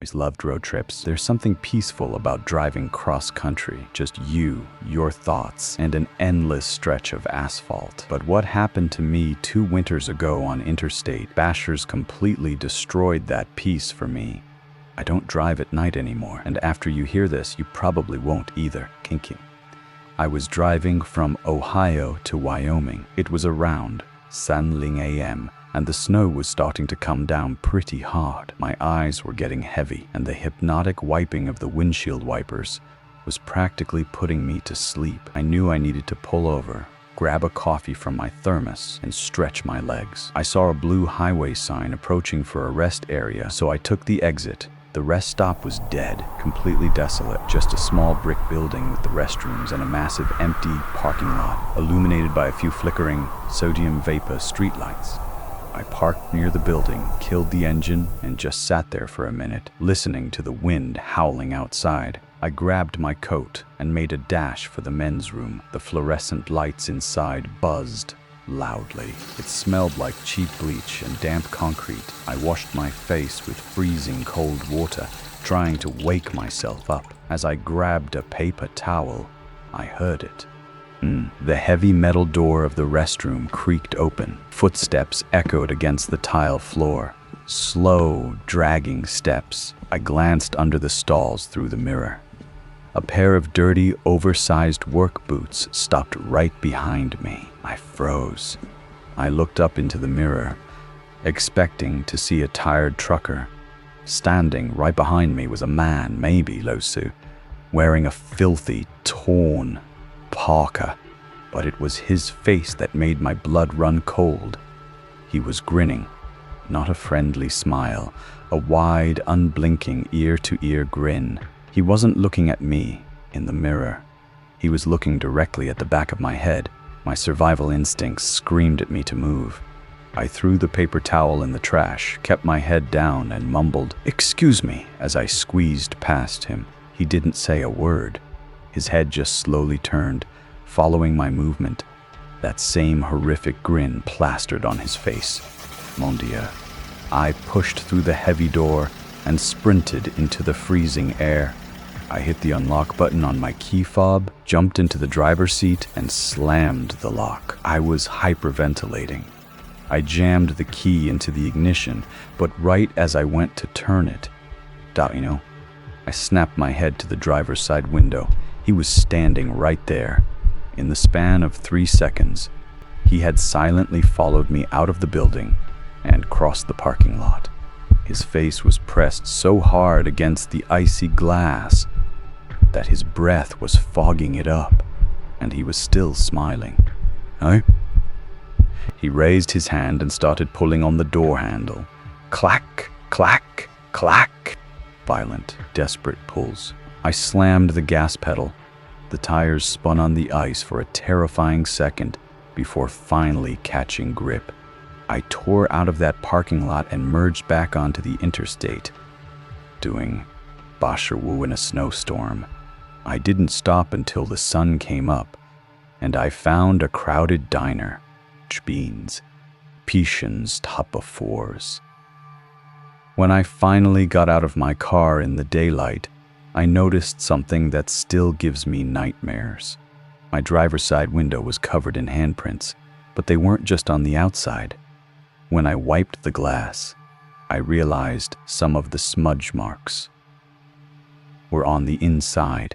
always loved road trips. There's something peaceful about driving cross-country. Just you, your thoughts, and an endless stretch of asphalt. But what happened to me 2 winters ago on Interstate Bashers completely destroyed that peace for me. I don't drive at night anymore, and after you hear this, you probably won't either. Kinky. I was driving from Ohio to Wyoming. It was around Sanling AM, and the snow was starting to come down pretty hard. My eyes were getting heavy, and the hypnotic wiping of the windshield wipers was practically putting me to sleep. I knew I needed to pull over, grab a coffee from my thermos, and stretch my legs. I saw a blue highway sign approaching for a rest area, so I took the exit. The rest stop was dead, completely desolate, just a small brick building with the restrooms and a massive empty parking lot, illuminated by a few flickering sodium vapor streetlights. I parked near the building, killed the engine, and just sat there for a minute, listening to the wind howling outside. I grabbed my coat and made a dash for the men's room. The fluorescent lights inside buzzed loudly. It smelled like cheap bleach and damp concrete. I washed my face with freezing cold water, trying to wake myself up. As I grabbed a paper towel, I heard it. The heavy metal door of the restroom creaked open. Footsteps echoed against the tile floor. Slow, dragging steps. I glanced under the stalls through the mirror. A pair of dirty, oversized work boots stopped right behind me. I froze. I looked up into the mirror, expecting to see a tired trucker. Standing right behind me was a man, maybe Losu, wearing a filthy, torn parka, but it was his face that made my blood run cold. He was grinning, not a friendly smile, a wide, unblinking, ear-to-ear grin. He wasn't looking at me in the mirror. He was looking directly at the back of my head. My survival instincts screamed at me to move. I threw the paper towel in the trash, kept my head down, and mumbled, "Excuse me," as I squeezed past him. He didn't say a word. His head just slowly turned, following my movement. That same horrific grin plastered on his face. Mon Dieu. I pushed through the heavy door and sprinted into the freezing air. I hit the unlock button on my key fob, jumped into the driver's seat, and slammed the lock. I was hyperventilating. I jammed the key into the ignition, but right as I went to turn it, I snapped my head to the driver's side window. He was standing right there. In the span of 3 seconds, he had silently followed me out of the building and crossed the parking lot. His face was pressed so hard against the icy glass that his breath was fogging it up, and he was still smiling. "Huh?" He raised his hand and started pulling on the door handle. Clack, clack, clack. Violent, desperate pulls. I slammed the gas pedal. The tires spun on the ice for a terrifying second before finally catching grip. I tore out of that parking lot and merged back onto the interstate, doing Basherwu in a snowstorm. I didn't stop until the sun came up, and I found a crowded diner. Beans, Pishan's top of 4s. When I finally got out of my car in the daylight, I noticed something that still gives me nightmares. My driver's side window was covered in handprints, but they weren't just on the outside. When I wiped the glass, I realized some of the smudge marks were on the inside.